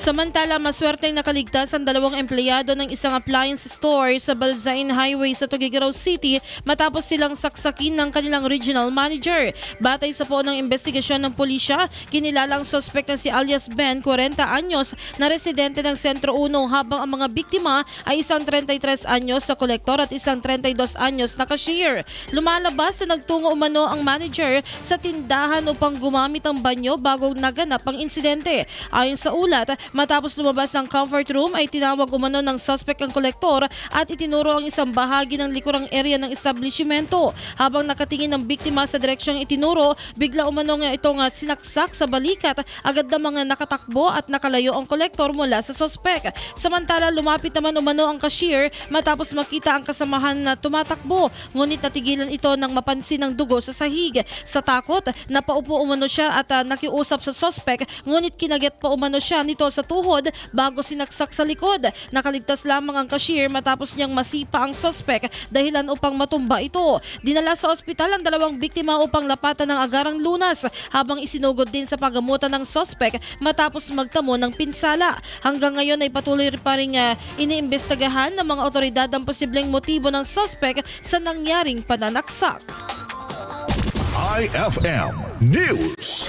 Samantala, maswerteng nakaligtas ang dalawang empleyado ng isang appliance store sa Balzain Highway sa Tuguegarao City matapos silang saksakin ng kanilang regional manager. Batay sa po ng investigasyon ng pulisya, kinilalang suspect na si alias Ben, 40 anyos, na residente ng Sentro 1 habang ang mga biktima ay isang 33 anyos sa kolektor at isang 32 anyos na cashier. Lumalabas na nagtungo umano ang manager sa tindahan upang gumamit ng banyo bago naganap ang insidente. Ayon sa ulat, matapos lumabas ng comfort room ay tinawag umano ng suspect ang kolektor at itinuro ang isang bahagi ng likurang area ng establishmento. Habang nakatingin ng biktima sa direksyong itinuro, bigla umano nga itong sinaksak sa balikat. Agad na mga nakatakbo at nakalayo ang kolektor mula sa suspect. Samantala, lumapit naman umano ang cashier matapos makita ang kasamahan na tumatakbo. Ngunit natigilan ito nang mapansin ng dugo sa sahig. Sa takot, napaupo umano siya at nakiusap sa suspect, ngunit kinagat pa umano siya nito sa tuhod bago sinaksak sa likod. Nakaligtas lamang ang cashier matapos niyang masipa ang suspect dahilan upang matumba ito. Dinala sa ospital ang dalawang biktima upang lapatan ng agarang lunas habang isinugod din sa pagamutan ng suspect matapos magtamo ng pinsala. Hanggang ngayon ay patuloy pa rin iniimbestagahan ng mga otoridad ang posibleng motibo ng suspect sa nangyaring pananaksak. IFM News.